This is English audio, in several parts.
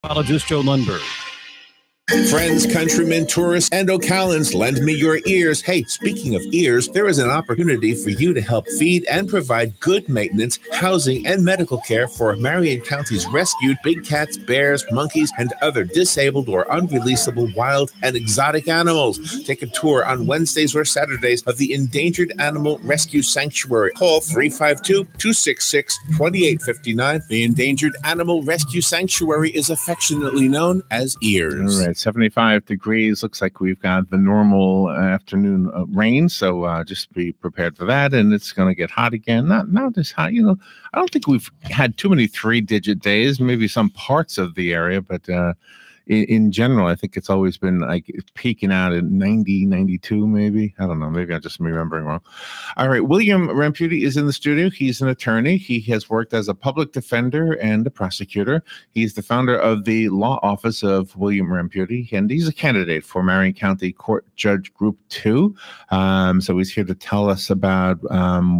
Meteorologist Joe Lundberg. Friends, countrymen, tourists, and Ocalans, lend me your ears. Hey, speaking of ears, there is an opportunity for you to help feed and provide good maintenance, housing, and medical care for Marion County's rescued big cats, bears, monkeys, and other disabled or unreleasable wild and exotic animals. Take a tour on Wednesdays or Saturdays of the Endangered Animal Rescue Sanctuary. Call 352-266-2859. The Endangered Animal Rescue Sanctuary is affectionately known as EARS. All right. 75 degrees. Looks like we've got the normal afternoon rain, so just be prepared for that. And it's going to get hot again. Not as hot, I don't think we've had too many 3-digit days. Maybe some parts of the area, but in general, I think it's always been like peaking out at 90, 92, maybe. I don't know. Maybe I'm just remembering wrong. All right. William Ramputi is in the studio. He's an attorney. He has worked as a public defender and a prosecutor. He's the founder of the law office of William Ramputi, and he's a candidate for Marion County Court Judge Group 2. So he's here to tell us about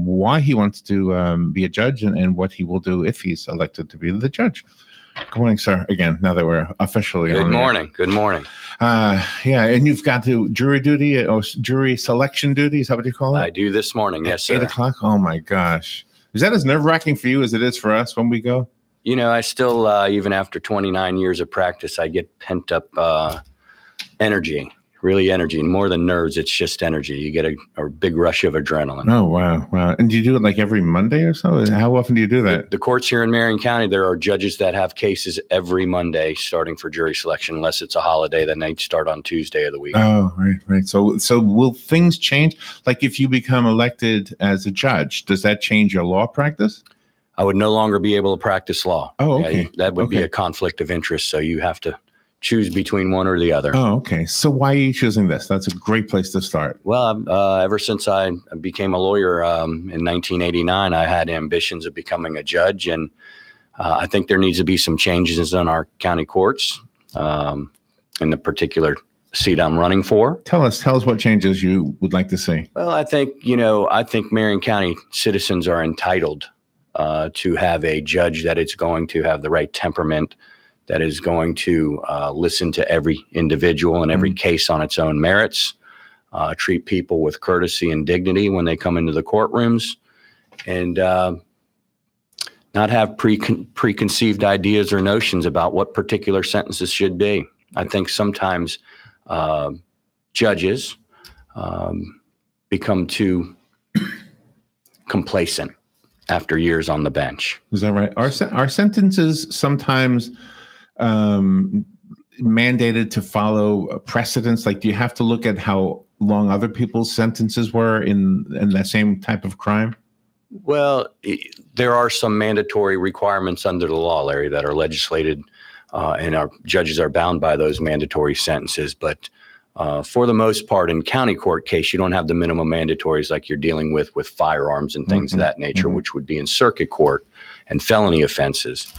why he wants to be a judge and what he will do if he's elected to be the judge. Good morning, sir. Again, now that we're officially Good on morning. air. Good morning. Yeah, and you've got to jury duty or jury selection duty. Is that what you call it? I do this morning. Yes, sir. 8 o'clock? Oh, my gosh. Is that as nerve-wracking for you as it is for us when we go? I still, even after 29 years of practice, I get pent-up energy. Really energy. And more than nerves, it's just energy. You get a big rush of adrenaline. Oh, wow. And do you do it like every Monday or so? How often do you do that? The courts here in Marion County, there are judges that have cases every Monday starting for jury selection. Unless it's a holiday, then they start on Tuesday of the week. Oh, right. So will things change? Like if you become elected as a judge, does that change your law practice? I would no longer be able to practice law. Oh, okay. That would be a conflict of interest. So you have to choose between one or the other. Oh, okay. So why are you choosing this? That's a great place to start. Well, ever since I became a lawyer in 1989, I had ambitions of becoming a judge, and I think there needs to be some changes in our county courts in the particular seat I'm running for. Tell us what changes you would like to see. Well, I think Marion County citizens are entitled to have a judge that is going to have the right temperament, that is going to listen to every individual and every case on its own merits, treat people with courtesy and dignity when they come into the courtrooms, and not have preconceived ideas or notions about what particular sentences should be. I think sometimes judges become too complacent after years on the bench. Is that right? Are sentences sometimes mandated to follow precedents? Like, do you have to look at how long other people's sentences were in that same type of crime? Well, there are some mandatory requirements under the law, Larry, that are legislated, and our judges are bound by those mandatory sentences. But for the most part, in county court case, you don't have the minimum mandatories like you're dealing with firearms and things of that nature, which would be in circuit court and felony offenses.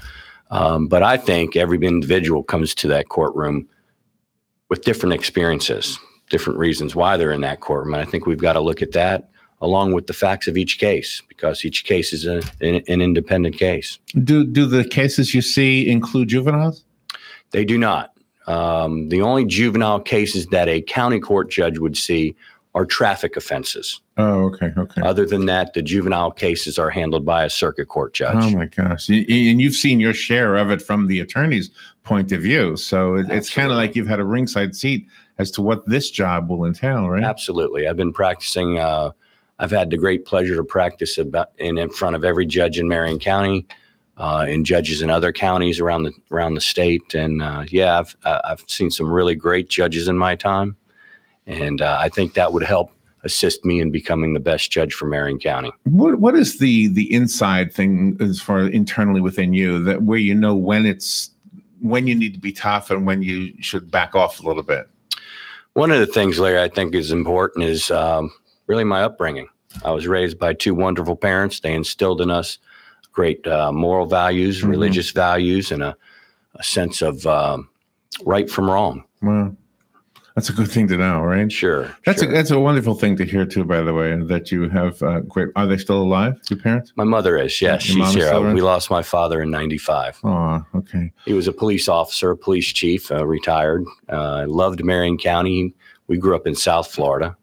But I think every individual comes to that courtroom with different experiences, different reasons why they're in that courtroom. And I think we've got to look at that along with the facts of each case, because each case is an independent case. Do the cases you see include juveniles? They do not. The only juvenile cases that a county court judge would see are traffic offenses. Oh, okay. Other than that, the juvenile cases are handled by a circuit court judge. Oh, my gosh. And you've seen your share of it from the attorney's point of view. So it's kind of like you've had a ringside seat as to what this job will entail, right? Absolutely. I've been practicing. I've had the great pleasure to practice in front of every judge in Marion County, and judges in other counties around the state. And I've seen some really great judges in my time. And I think that would help assist me in becoming the best judge for Marion County. What is the inside thing as far internally within you, that where you know when you need to be tough and when you should back off a little bit? One of the things, Larry, I think is important is really my upbringing. I was raised by two wonderful parents. They instilled in us great moral values, religious values, and a sense of right from wrong. Wow. That's a good thing to know, right? Sure. That's a wonderful thing to hear too, by the way, that you have great. Are they still alive, your parents? My mother is, yes. Your She's here. right? We lost my father in 95. Oh, okay. He was a police officer, a police chief, retired. Loved Marion County. We grew up in South Florida.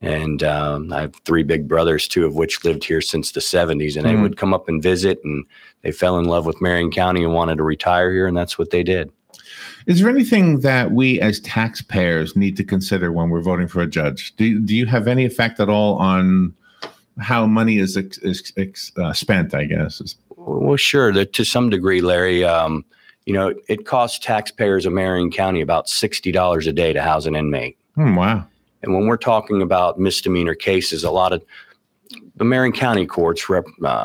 And I have 3 big brothers, 2 of which lived here since the 70s. And they would come up and visit, and they fell in love with Marion County and wanted to retire here, and that's what they did. Is there anything that we as taxpayers need to consider when we're voting for a judge? Do you have any effect at all on how money is spent, I guess? Well, sure. To some degree, Larry, it costs taxpayers of Marion County about $60 a day to house an inmate. Wow. And when we're talking about misdemeanor cases, a lot of the Marion County courts,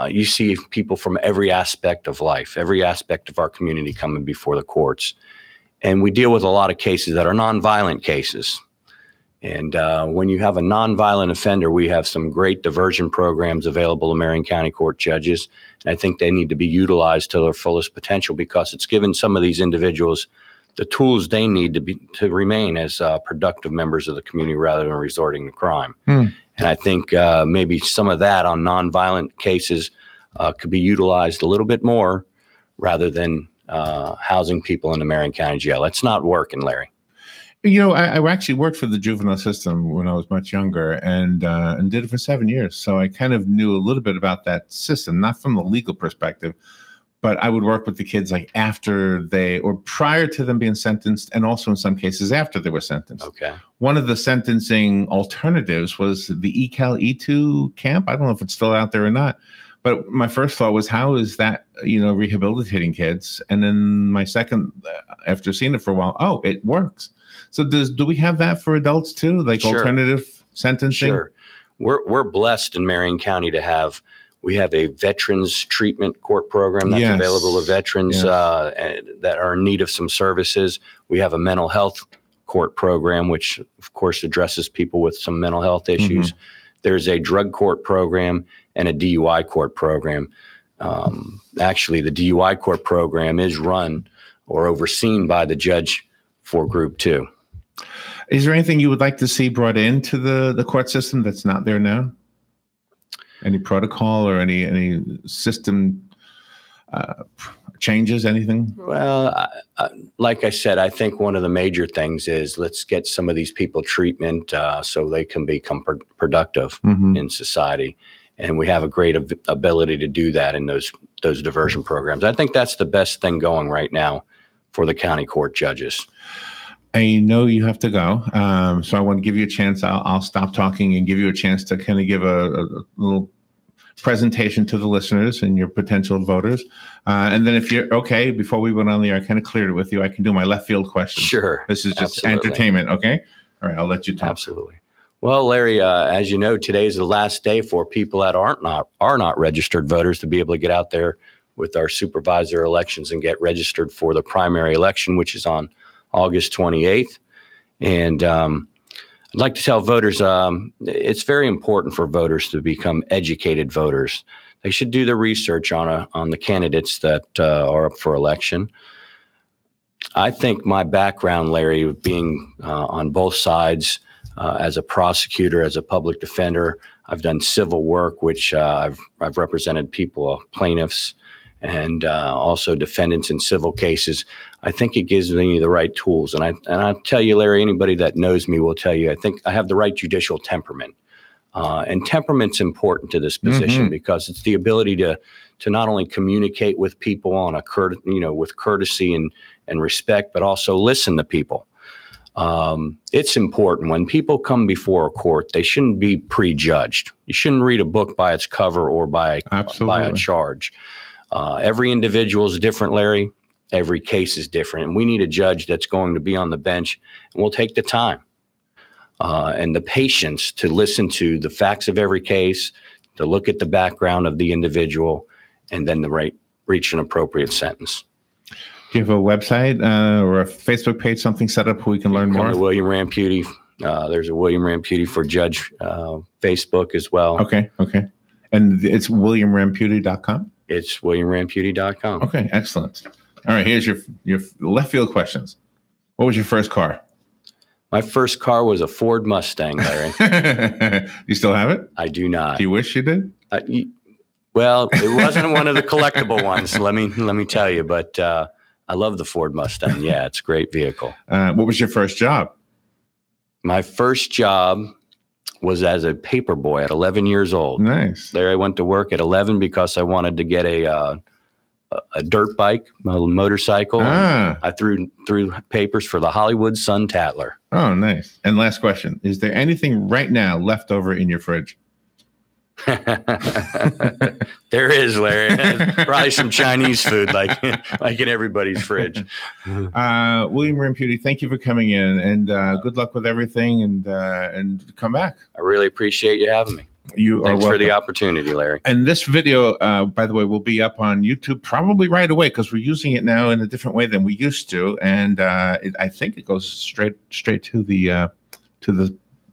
you see people from every aspect of life, every aspect of our community coming before the courts. And we deal with a lot of cases that are nonviolent cases. And when you have a nonviolent offender, we have some great diversion programs available to Marion County court judges. And I think they need to be utilized to their fullest potential, because it's given some of these individuals the tools they need to remain as productive members of the community rather than resorting to crime. And I think maybe some of that on nonviolent cases could be utilized a little bit more rather than housing people in the Marion County Jail. It's not working, Larry. I actually worked for the juvenile system when I was much younger, and did it for 7 years. So I kind of knew a little bit about that system, not from the legal perspective, but I would work with the kids like after or prior to them being sentenced, and also in some cases after they were sentenced. Okay. One of the sentencing alternatives was the ECAL E2 camp. I don't know if it's still out there or not. But my first thought was, how is that, rehabilitating kids? And then my second, after seeing it for a while, it works. So do we have that for adults too, like Sure. alternative sentencing? Sure. We're blessed in Marion County to have a veterans treatment court program that's available to veterans that are in need of some services. We have a mental health court program, which of course addresses people with some mental health issues. There's a drug court program and a DUI court program. Actually, the DUI court program is run or overseen by the judge for Group 2. Is there anything you would like to see brought into the court system that's not there now? Any protocol or any system changes, anything? Well, like I said, I think one of the major things is let's get some of these people treatment so they can become productive in society. And we have a great ability to do that in those diversion programs. I think that's the best thing going right now for the county court judges. I know you have to go, so I want to give you a chance. I'll stop talking and give you a chance to kind of give a little presentation to the listeners and your potential voters. And then if you're okay, before we went on the air, I kind of cleared it with you. I can do my left field question. Sure. This is just entertainment, okay? All right, I'll let you talk. Absolutely. Well, Larry, as you know, today is the last day for people that are not registered voters to be able to get out there with our supervisor elections and get registered for the primary election, which is on August 28th. And I'd like to tell voters it's very important for voters to become educated voters. They should do the research on the candidates that are up for election. I think my background, Larry, being on both sides, as a prosecutor, as a public defender, I've done civil work, which I've represented people, plaintiffs, and also defendants in civil cases. I think it gives me the right tools. And I tell you, Larry, anybody that knows me will tell you, I think I have the right judicial temperament. And temperament's important to this position because it's the ability to not only communicate with people on with courtesy and respect, but also listen to people. It's important when people come before a court, they shouldn't be prejudged. You shouldn't read a book by its cover or by a charge. Every individual is different, Larry. Every case is different. And we need a judge that's going to be on the bench and will take the time and the patience to listen to the facts of every case, to look at the background of the individual, and then reach an appropriate sentence. Do you have a website or a Facebook page, something set up where we can learn more? William Ramputi. There's a William Ramputi for Judge Facebook as well. Okay. And it's williamramputi.com? It's williamramputi.com. Okay, excellent. All right, here's your left field questions. What was your first car? My first car was a Ford Mustang, Larry. You still have it? I do not. Do you wish you did? Well, it wasn't one of the collectible ones. Let me tell you, but I love the Ford Mustang. Yeah, it's a great vehicle. What was your first job? My first job was as a paper boy at 11 years old. Nice. There I went to work at 11 because I wanted to get a dirt bike, a motorcycle. I threw papers for the Hollywood Sun Tatler. Oh, nice. And last question. Is there anything right now left over in your fridge? There is, Larry. Probably some Chinese food like in everybody's fridge. William Ramputi, thank you for coming in, and good luck with everything, and come back. I really appreciate you having me. Thanks for the opportunity, Larry. And this video, by the way, will be up on YouTube probably right away because we're using it now in a different way than we used to, and I think it goes straight to the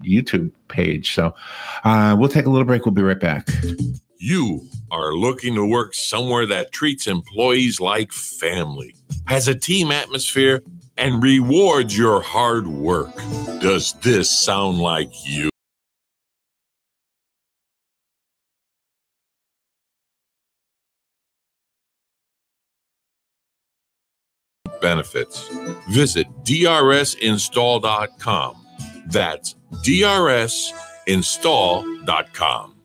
YouTube page. So we'll take a little break. We'll be right back. You are looking to work somewhere that treats employees like family, has a team atmosphere, and rewards your hard work. Does this sound like you? Benefits. Visit drsinstall.com. That's drsinstall.com.